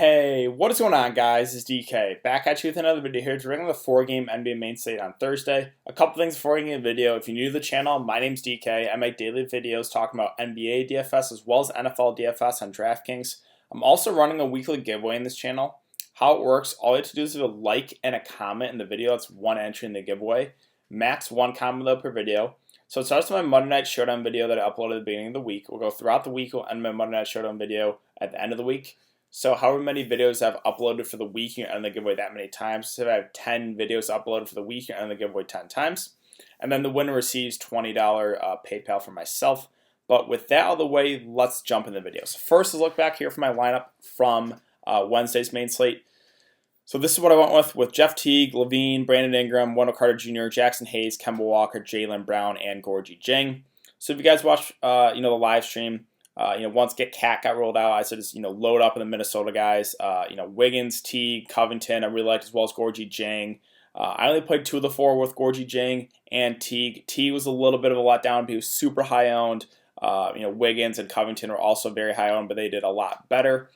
Hey, what is going on, guys? It's DK back at you with another video here. It's regular the 4-game NBA main slate on Thursday. A couple things before we get into the video. If you're new to the channel, my name's DK. I make daily videos talking about NBA DFS as well as NFL DFS on Draftkings. I'm also running a weekly giveaway in this channel. How it works, all you have to do is leave a like and a comment in the video. That's one entry in the giveaway. Max one comment though per video. So it starts with my Monday Night Showdown video that I uploaded at the beginning of the week. We'll go throughout the week. We'll end my Monday Night Showdown video at the end of the week. So however many videos I've uploaded for the week, you end the giveaway that many times. So if I have 10 videos uploaded for the week, you end the giveaway 10 times. And then the winner receives $20 PayPal from myself. But with that out of the way, let's jump in the video. So first, let's look back here for my lineup from Wednesday's main slate. So this is what I went with Jeff Teague, Levine, Brandon Ingram, Wendell Carter Jr., Jackson Hayes, Kemba Walker, Jaylen Brown, and Gorgie Jang. So if you guys watch the live stream, once Cat got rolled out, I said just load up in the Minnesota guys. Wiggins, Teague, Covington, I really liked, as well as Gorgie Jang. I only played 2 of the 4 with Gorgie Jang and Teague. Teague was a little bit of a letdown, but he was super high owned. Wiggins and Covington were also very high owned, but they did a lot better.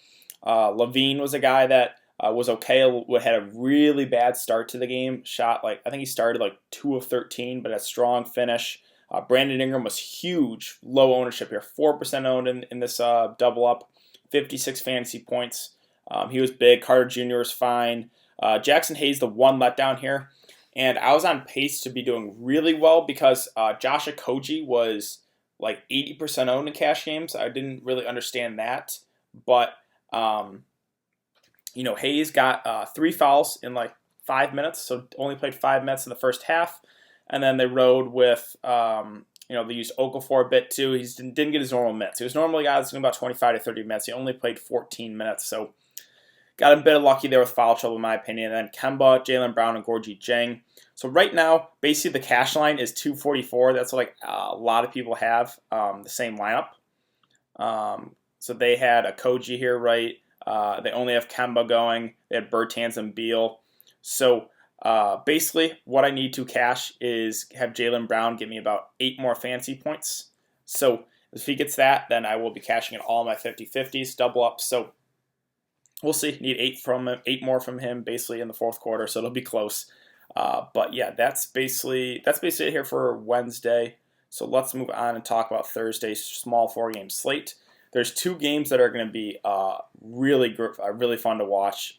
Levine was a guy that was okay. Had a really bad start to the game. Shot I think he started 2 of 13, but a strong finish. Brandon Ingram was huge, low ownership here, 4% owned in this double up, 56 fantasy points. He was big. Carter Jr. was fine. Jackson Hayes, the one letdown here, and I was on pace to be doing really well because Josh Okogie was 80% owned in cash games. I didn't really understand that, but Hayes got 3 fouls in 5 minutes, so only played 5 minutes in the first half. And then they rode with, they used Okafor a bit too. He didn't get his normal minutes. He was normally a guy that's doing about 25 to 30 minutes. He only played 14 minutes, so got a bit of lucky there with foul trouble, in my opinion. And then Kemba, Jaylen Brown, and Gorgie Jang. So right now, basically the cash line is 244. That's what a lot of people have the same lineup. So they had a Koji here, right? They only have Kemba going. They had Bertans and Beal. So basically, what I need to cash is have Jaylen Brown give me about 8 more fantasy points. So if he gets that, then I will be cashing in all my 50-50s, double up. So we'll see. Need 8 more from him, basically in the fourth quarter. So it'll be close. But yeah, that's basically it here for Wednesday. So let's move on and talk about Thursday's small 4-game slate. There's 2 games that are going to be really fun to watch.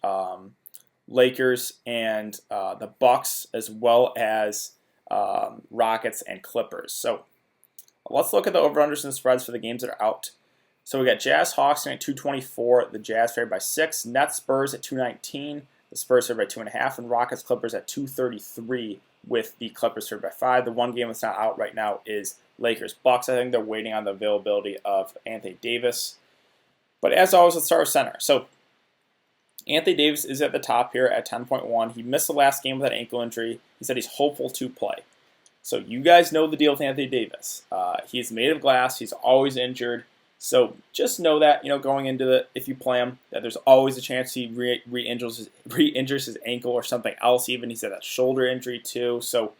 Lakers and the Bucks, as well as Rockets and Clippers. So let's look at the over-unders and spreads for the games that are out. So we got Jazz Hawks at 224, the Jazz favored by 6. Nets Spurs at 219, the Spurs favored by 2.5, and Rockets Clippers at 233 with the Clippers favored by 5. The one game that's not out right now is Lakers Bucks. I think they're waiting on the availability of Anthony Davis. But as always, let's start with center. So Anthony Davis is at the top here at 10.1. He missed the last game with that ankle injury. He said he's hopeful to play. So you guys know the deal with Anthony Davis. He's made of glass. He's always injured. So just know that, going into if you play him, that there's always a chance he re-injures his ankle or something else even. He's had that shoulder injury too. So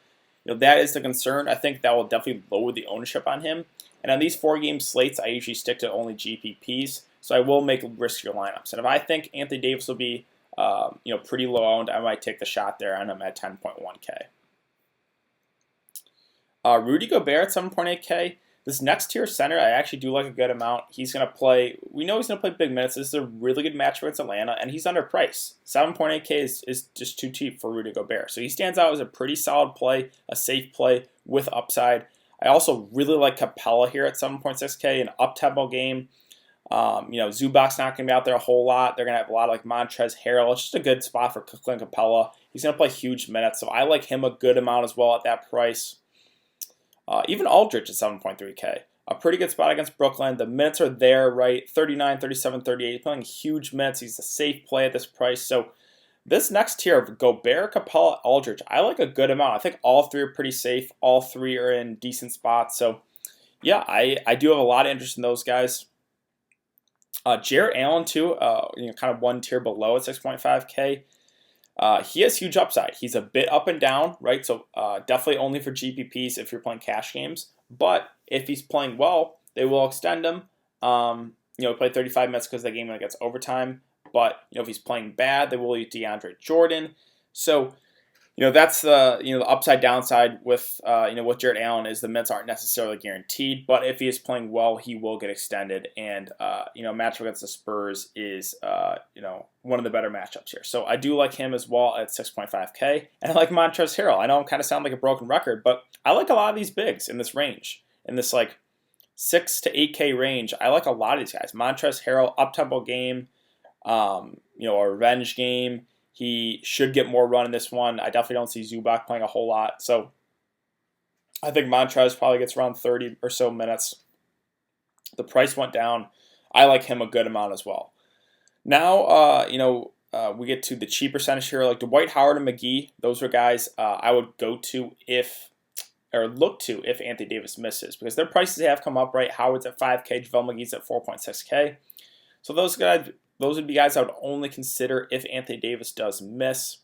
that is the concern. I think that will definitely lower the ownership on him. And on these 4-game slates, I usually stick to only GPPs. So I will make riskier lineups. And if I think Anthony Davis will be, pretty low owned, I might take the shot there on him at 10.1K. Rudy Gobert at 7.8K. This next tier center, I actually do like a good amount. He's going to play, we know he's going to play big minutes. This is a really good match against Atlanta, and he's underpriced. 7.8K is just too cheap for Rudy Gobert. So he stands out as a pretty solid play, a safe play with upside. I also really like Capella here at 7.6K, an up-tempo game. Zubac's not going to be out there a whole lot. They're going to have a lot of Montrezl Harrell. It's just a good spot for Clint Capella. He's going to play huge minutes, so I like him a good amount as well at that price. Even Aldridge at 7.3K. A pretty good spot against Brooklyn. The minutes are there, right? 39, 37, 38. He's playing huge minutes. He's a safe play at this price. So this next tier of Gobert, Capella, Aldridge, I like a good amount. I think all 3 are pretty safe. All 3 are in decent spots. So yeah, I do have a lot of interest in those guys. Jarrett Allen too, kind of one tier below at 6.5K. He has huge upside. He's a bit up and down, right? So definitely only for GPPs if you're playing cash games. But if he's playing well, they will extend him. He played 35 minutes because the game gets overtime. But if he's playing bad, they will use DeAndre Jordan. So that's the upside downside with with Jarrett Allen is the minutes aren't necessarily guaranteed, but if he is playing well, he will get extended, and matchup against the Spurs is one of the better matchups here. So I do like him as well at 6.5K, and I like Montrezl Harrell. I know I'm kind of sound like a broken record, but I like a lot of these bigs in this range, in this like 6 to 8K range. I like a lot of these guys. Montrezl Harrell, up-tempo game, a revenge game. He should get more run in this one. I definitely don't see Zubac playing a whole lot. So I think Montrez probably gets around 30 or so minutes. The price went down. I like him a good amount as well. Now, we get to the cheap percentage here, like Dwight Howard and McGee. Those are guys I would look to if Anthony Davis misses, because their prices have come up, right? Howard's at 5K, JaVale McGee's at 4.6K. So those would be guys I would only consider if Anthony Davis does miss.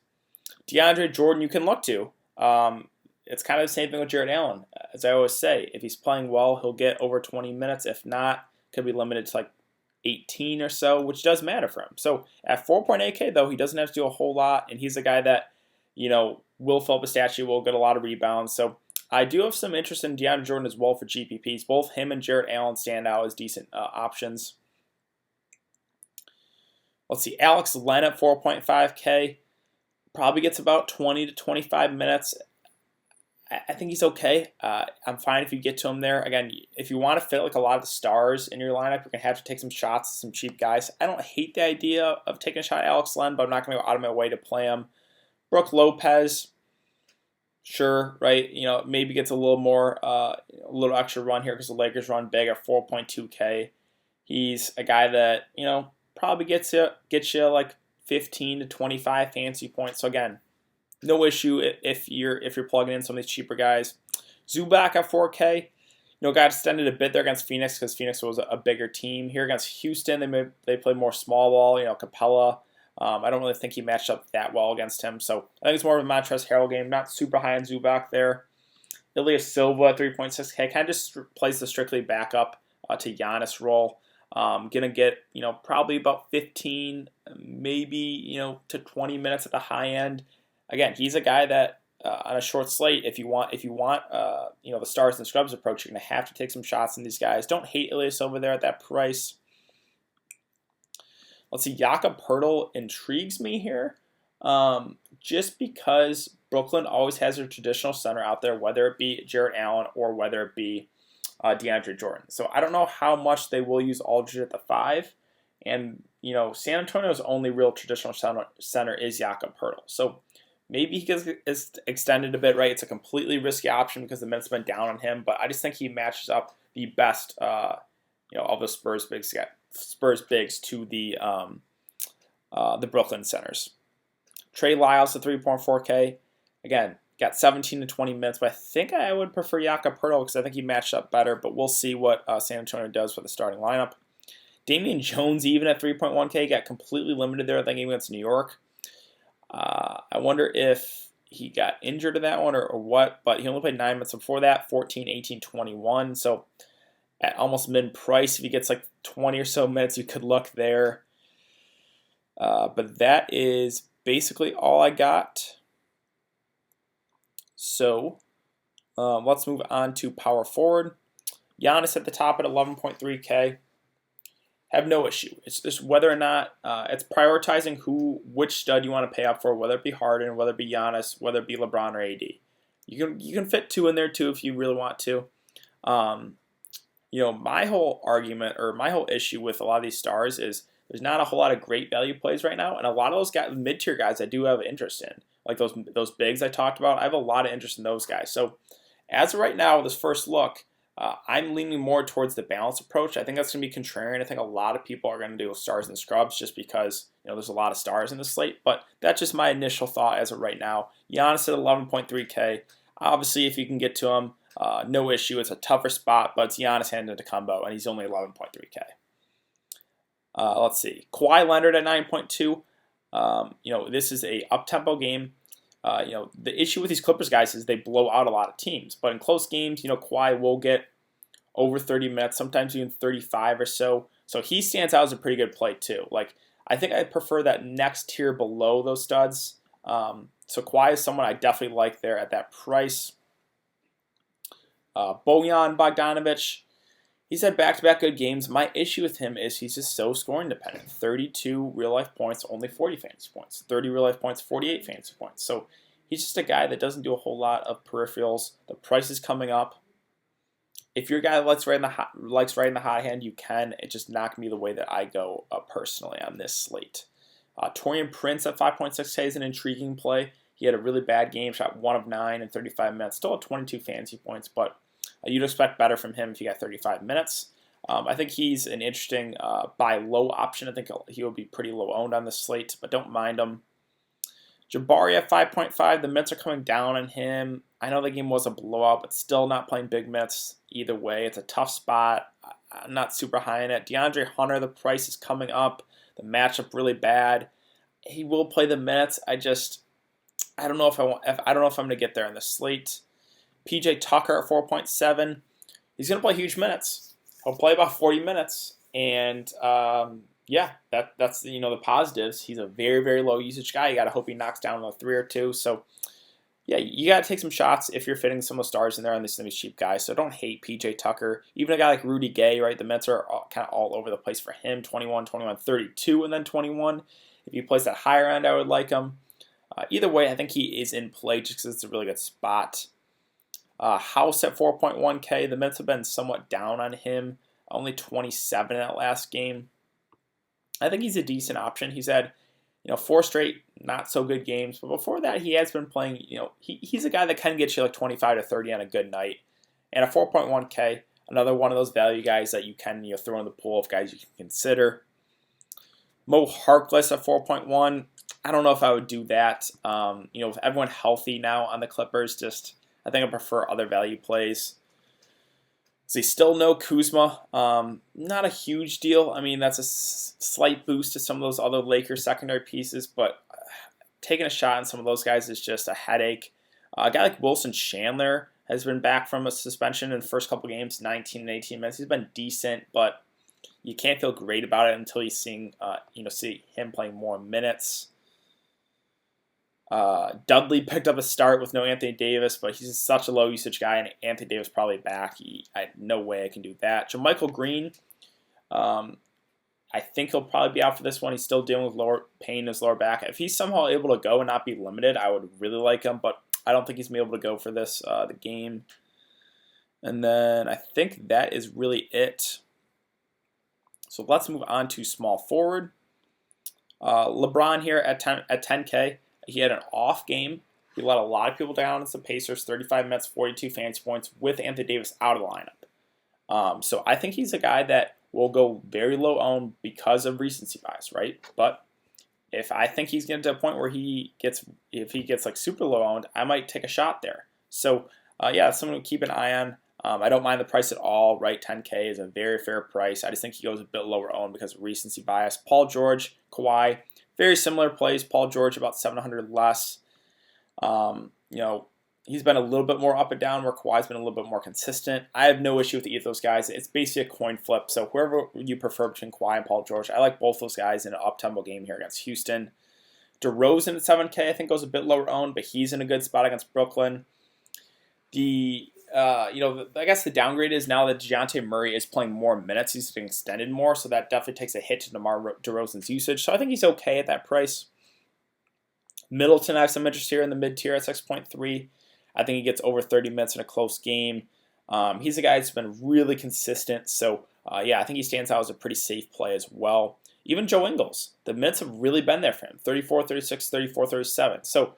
DeAndre Jordan you can look to. It's kind of the same thing with Jarrett Allen. As I always say, if he's playing well, he'll get over 20 minutes. If not, could be limited to like 18 or so, which does matter for him. So at 4.8K, though, he doesn't have to do a whole lot, and he's a guy that, will fill up a stat sheet, will get a lot of rebounds. So I do have some interest in DeAndre Jordan as well for GPPs. Both him and Jarrett Allen stand out as decent options. Let's see, Alex Len at 4.5K probably gets about 20 to 25 minutes. I think he's okay. I'm fine if you get to him there. Again, if you want to fit like a lot of the stars in your lineup, you're going to have to take some shots at some cheap guys. I don't hate the idea of taking a shot at Alex Len, but I'm not going to go out of my way to play him. Brook Lopez, sure, right? Maybe gets a little more, a little extra run here because the Lakers run big at 4.2K. He's a guy that, probably gets you like 15 to 25 fantasy points. So again, no issue if you're plugging in some of these cheaper guys. Zubac at 4K, got extended a bit there against Phoenix because Phoenix was a bigger team. Here against Houston, they played more small ball. Capella, I don't really think he matched up that well against him. So I think it's more of a Montrezl Harrell game. Not super high on Zubac there. Ilya Silva at 3.6K kind of just plays the strictly backup to Giannis role. Gonna get probably about 15, maybe to 20 minutes at the high end. Again, he's a guy that on a short slate, if you want the stars and scrubs approach, you're gonna have to take some shots in these guys. Don't hate Elias over there at that price. Let's see, Jakob Poeltl intrigues me here, just because Brooklyn always has a traditional center out there, whether it be Jarrett Allen or whether it be DeAndre Jordan. So I don't know how much they will use Aldridge at the 5. And, San Antonio's only real traditional center is Jakob Poeltl. So maybe he gets extended a bit, right? It's a completely risky option because the minutes went down on him. But I just think he matches up the best, of the Spurs bigs to the Brooklyn centers. Trey Lyles at 3.4K. Again, got 17 to 20 minutes, but I think I would prefer Jakob Poeltl because I think he matched up better, but we'll see what San Antonio does for the starting lineup. Damian Jones, even at 3.1K, got completely limited there, I think, against New York. I wonder if he got injured in that one or what, but he only played 9 minutes before that, 14, 18, 21, so at almost mid-price, if he gets like 20 or so minutes, you could look there. But that is basically all I got. So let's move on to power forward. Giannis at the top at 11.3K. Have no issue. It's just whether or not it's prioritizing which stud you want to pay up for, whether it be Harden, whether it be Giannis, whether it be LeBron or AD. You can fit 2 in there too if you really want to. My whole argument or my whole issue with a lot of these stars is there's not a whole lot of great value plays right now, and a lot of those guys, mid-tier guys, I do have interest in. Like those bigs I talked about, I have a lot of interest in those guys. So as of right now, with this first look, I'm leaning more towards the balanced approach. I think that's going to be contrarian. I think a lot of people are going to do stars and scrubs just because there's a lot of stars in the slate. But that's just my initial thought as of right now. Giannis at 11.3K. Obviously, if you can get to him, no issue. It's a tougher spot, but it's Giannis Antetokounmpo, and he's only 11.3K. Let's see. Kawhi Leonard at 9.2. This is a up-tempo game. The issue with these Clippers guys is they blow out a lot of teams. But in close games, Kawhi will get over 30 minutes, sometimes even 35 or so. So he stands out as a pretty good play too. Like, I think I prefer that next tier below those studs. So Kawhi is someone I definitely like there at that price. Bojan Bogdanovic, he's had back-to-back good games. My issue with him is he's just so scoring dependent. 32 real-life points, only 40 fantasy points. 30 real-life points, 48 fantasy points. So he's just a guy that doesn't do a whole lot of peripherals. The price is coming up. If you're a guy that likes riding the hot hand, you can. It just not going to be the way that I go personally on this slate. Torian Prince at 5.6K is an intriguing play. He had a really bad game, shot 1 of 9 in 35 minutes. Still at 22 fantasy points, but you'd expect better from him if he got 35 minutes. I think he's an interesting buy low option. I think he will be pretty low owned on the slate, but don't mind him. Jabari at 5.5. The minutes are coming down on him. I know the game was a blowout, but still not playing big minutes either way. It's a tough spot. I'm not super high in it. DeAndre Hunter, the price is coming up. The matchup really bad. He will play the minutes. I don't know if I don't know if I'm going to get there on the slate. PJ Tucker at 4.7. He's going to play huge minutes. He'll play about 40 minutes, and that's the positives. He's a very, very low usage guy. You got to hope he knocks down a 3 or 2. So yeah, you got to take some shots if you're fitting some of the stars in there on these cheap guys. So don't hate PJ Tucker. Even a guy like Rudy Gay, right? The minutes are kind of all over the place for him. 21, 21, 32, and then 21. If you place that higher end, I would like him. Either way, I think he is in play just because it's a really good spot. House at 4.1K. The minutes have been somewhat down on him. Only 27 in that last game. I think he's a decent option. He's had 4 straight not so good games, but before that he has been playing. He's a guy that can get you like 25 to 30 on a good night. And a 4.1K, another one of those value guys that you can throw in the pool of guys you can consider. Mo Harkless at 4.1. I don't know if I would do that. With everyone healthy now on the Clippers, I think I prefer other value plays. So still no Kuzma. Not a huge deal. I mean, that's a slight boost to some of those other Lakers secondary pieces, but taking a shot on some of those guys is just a headache. A guy like Wilson Chandler has been back from a suspension in the first couple games, 19 and 18 minutes. He's been decent, but you can't feel great about it until you see him playing more minutes. Dudley picked up a start with no Anthony Davis, but he's such a low usage guy, and Anthony Davis probably back. No way I can do that. JaMychal Green, I think he'll probably be out for this one. He's still dealing with lower pain in his lower back. If he's somehow able to go and not be limited, I would really like him, but I don't think he's going to be able to go for the game. And then I think that is really it. So let's move on to small forward. LeBron here at 10K. He had an off game. He let a lot of people down. It's the Pacers, 35 minutes, 42 fantasy points with Anthony Davis out of the lineup. So I think he's a guy that will go very low owned because of recency bias, right? But if I think he's getting to a point where if he gets like super low owned, I might take a shot there. So someone to keep an eye on. I don't mind the price at all, right? 10K is a very fair price. I just think he goes a bit lower owned because of recency bias. Paul George, Kawhi, very similar plays. Paul George about 700 less. He's been a little bit more up and down where Kawhi's been a little bit more consistent. I have no issue with either of those guys. It's basically a coin flip. So whoever you prefer between Kawhi and Paul George, I like both those guys in an up-tempo game here against Houston. DeRozan at 7K I think goes a bit lower owned, but he's in a good spot against Brooklyn. I guess the downgrade is now that DeJounte Murray is playing more minutes. He's been extended more, so that definitely takes a hit to DeMar DeRozan's usage. So I think he's okay at that price. Middleton, I have some interest here in the mid-tier at 6.3. I think he gets over 30 minutes in a close game. He's a guy that's been really consistent. So, I think he stands out as a pretty safe play as well. Even Joe Ingles, the minutes have really been there for him. 34, 36, 34, 37. So,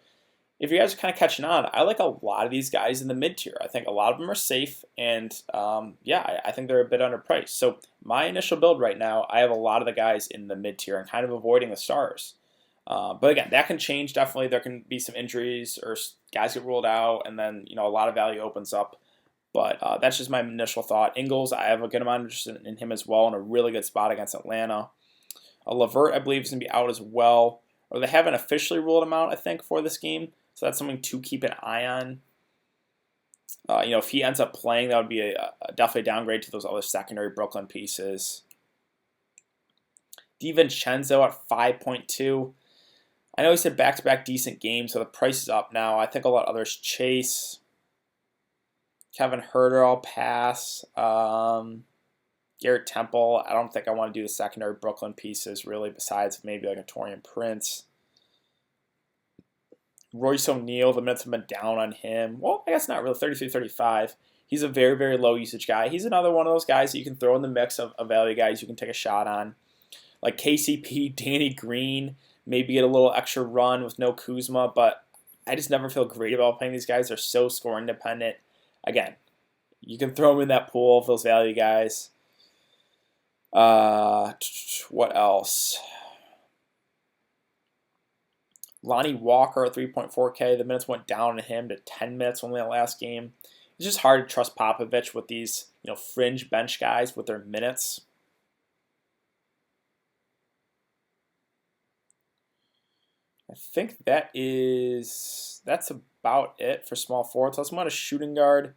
if you guys are kind of catching on, I like a lot of these guys in the mid-tier. I think a lot of them are safe, and I think they're a bit underpriced. So my initial build right now, I have a lot of the guys in the mid-tier and kind of avoiding the stars. But again, that can change. Definitely, there can be some injuries or guys get ruled out, and then a lot of value opens up. But that's just my initial thought. Ingles, I have a good amount of interest in him as well, in a really good spot against Atlanta. LeVert, I believe, is going to be out as well. Or they haven't officially ruled him out, I think, for this game. So that's something to keep an eye on. If he ends up playing, that would be a definitely downgrade to those other secondary Brooklyn pieces. DiVincenzo at 5.2. I know he said back-to-back decent games, so the price is up now. I think I'll let others chase. Kevin Huerter, I'll pass. Garrett Temple, I don't think I want to do the secondary Brooklyn pieces, really, besides maybe like a Taurean Prince. Royce O'Neal, the minutes have been down on him. Well, I guess not really, 33-35. He's a very, very low usage guy. He's another one of those guys that you can throw in the mix of value guys you can take a shot on. Like KCP, Danny Green, maybe get a little extra run with no Kuzma, but I just never feel great about playing these guys. They're so score independent. Again, you can throw them in that pool of those value guys. What else? Lonnie Walker at 3.4K. The minutes went down on him to 10 minutes only that last game. It's just hard to trust Popovich with these, fringe bench guys with their minutes. I think that's about it for small forwards. Let's move on to shooting guard.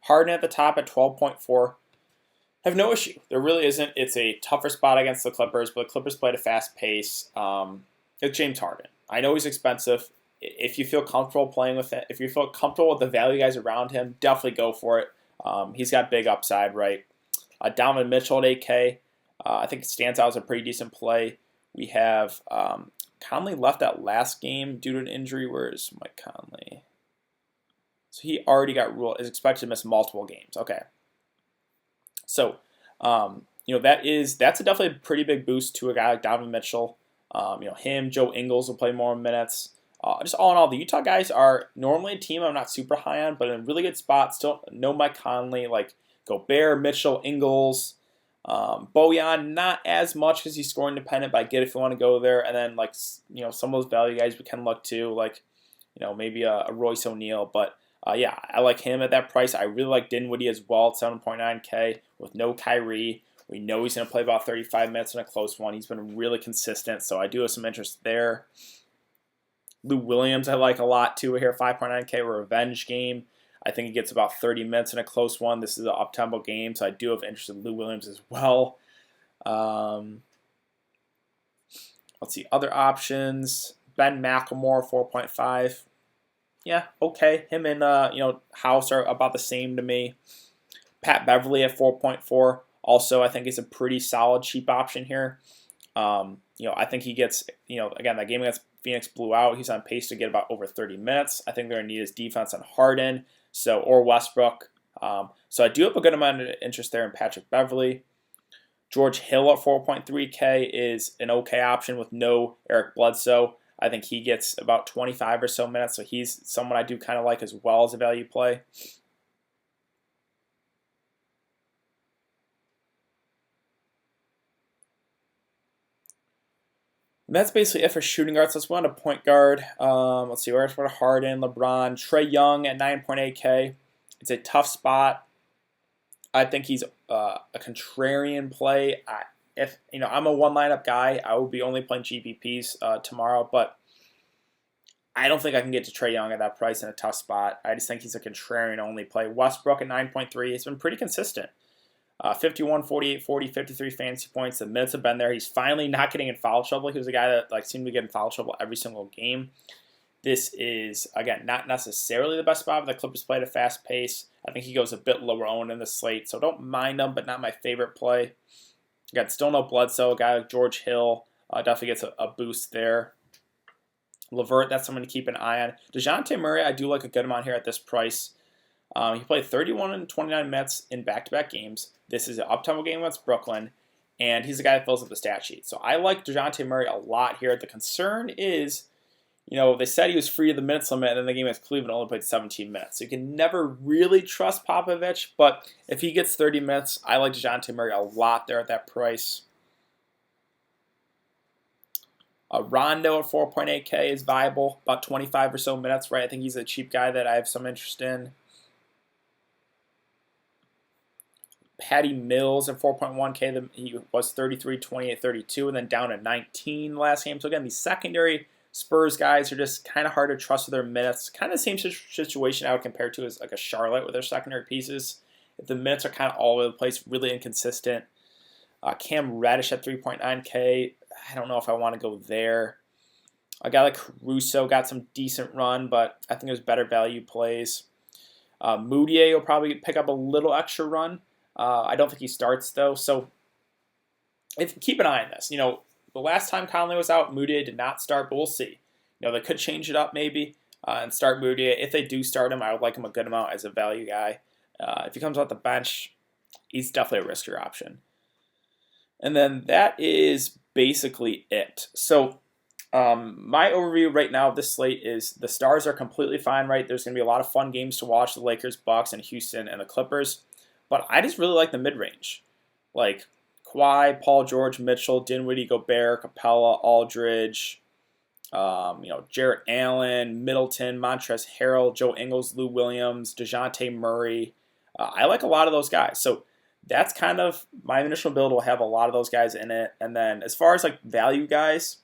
Harden at the top at 12.4. Have no issue. There really isn't. It's a tougher spot against the Clippers, but the Clippers played a fast pace. It's James Harden. I know he's expensive. If you feel comfortable playing with it, if you feel comfortable with the value guys around him, definitely go for it. He's got big upside, right? Donovan Mitchell at 8K. I think it stands out as a pretty decent play. We have Conley left that last game due to an injury. Where is Mike Conley? So he already got ruled, is expected to miss multiple games. Okay. So, that's definitely a pretty big boost to a guy like Donovan Mitchell. Him, Joe Ingles will play more minutes. Just all in all, the Utah guys are normally a team I'm not super high on, but in a really good spot. Still, no Mike Conley, like Gobert, Mitchell, Ingles. Bojan, not as much because he's scoring independent, but I get if you want to go there. And then, some of those value guys we can look to, maybe a Royce O'Neal. But, I like him at that price. I really like Dinwiddie as well at 7.9K with no Kyrie. We know he's going to play about 35 minutes in a close one. He's been really consistent, so I do have some interest there. Lou Williams I like a lot too here, 5.9K, revenge game. I think he gets about 30 minutes in a close one. This is an up-tempo game, so I do have interest in Lou Williams as well. Let's see, other options. Ben McLemore, 4.5. Yeah, okay. Him and House are about the same to me. Pat Beverly at 4.4. Also, I think is a pretty solid cheap option here. I think he gets, again, that game against Phoenix blew out. He's on pace to get about over 30 minutes. I think they're going to need his defense on Harden, or Westbrook. So I do have a good amount of interest there in Patrick Beverly. George Hill at 4.3K is an okay option with no Eric Bledsoe. I think he gets about 25 or so minutes, so he's someone I do kind of like as well as a value play. And that's basically it for shooting guards. Let's go on to point guard. Let's see, where's for Harden, LeBron, Trae Young at 9.8K. It's a tough spot. I think he's a contrarian play. If I'm a one lineup guy, I will be only playing GPPs tomorrow, but I don't think I can get to Trae Young at that price in a tough spot. I just think he's a contrarian only play. Westbrook at 9.3. He's been pretty consistent. 51, 48, 40, 53 fantasy points. The minutes have been there. He's finally not getting in foul trouble. He was a guy that seemed to get in foul trouble every single game. This is, again, not necessarily the best spot, but the Clippers play at a fast pace. I think he goes a bit lower owned in the slate, so don't mind him, but not my favorite play. Again, still no Bledsoe. A guy like George Hill definitely gets a boost there. LeVert, that's someone to keep an eye on. DeJounte Murray, I do like a good amount here at this price. He played 31 and 29 minutes in back-to-back games. This is an up-tempo game against Brooklyn, and he's the guy that fills up the stat sheet. So I like DeJounte Murray a lot here. The concern is, they said he was free of the minutes limit, and then the game against Cleveland only played 17 minutes. So you can never really trust Popovich, but if he gets 30 minutes, I like DeJounte Murray a lot there at that price. Rondo at 4.8K is viable, about 25 or so minutes, right? I think he's a cheap guy that I have some interest in. Patty Mills at 4.1K, he was 33, 28, 32, and then down to 19 last game. So again, these secondary Spurs guys are just kind of hard to trust with their minutes. Kind of the same situation I would compare to as like a Charlotte with their secondary pieces. If the minutes are kind of all over the place, really inconsistent. Cam Reddish at 3.9K, I don't know if I want to go there. A guy like Caruso got some decent run, but I think there's better value plays. Moutier will probably pick up a little extra run. I don't think he starts, though. So keep an eye on this. The last time Conley was out, Moutier did not start, but we'll see. They could change it up maybe and start Moutier. If they do start him, I would like him a good amount as a value guy. If he comes off the bench, he's definitely a riskier option. And then that is basically it. So my overview right now of this slate is the stars are completely fine, right? There's going to be a lot of fun games to watch, the Lakers, Bucks, and Houston, and the Clippers. But I just really like the mid-range. Like Kawhi, Paul George, Mitchell, Dinwiddie, Gobert, Capella, Aldridge, Jarrett Allen, Middleton, Montrezl Harrell, Joe Ingles, Lou Williams, DeJounte Murray. I like a lot of those guys. So that's kind of my initial build will have a lot of those guys in it. And then as far as like value guys,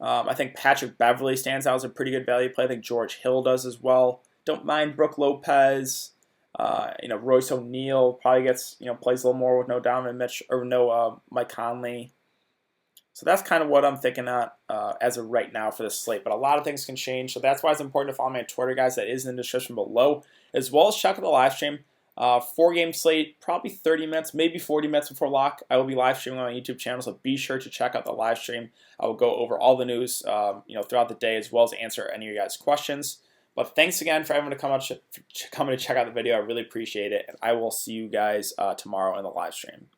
I think Patrick Beverley stands out as a pretty good value play. I think George Hill does as well. Don't mind Brook Lopez. Royce O'Neal probably gets plays a little more with no Donovan Mitch or no Mike Conley. So that's kind of what I'm thinking as of right now for this slate. But a lot of things can change, so that's why it's important to follow my Twitter, guys. That is in the description below, as well as check out the live stream. 4-game slate, probably 30 minutes, maybe 40 minutes before lock. I will be live streaming on my YouTube channel, so be sure to check out the live stream. I will go over all the news, throughout the day, as well as answer any of your guys' questions. But thanks again for everyone coming to check out the video. I really appreciate it, and I will see you guys tomorrow in the live stream.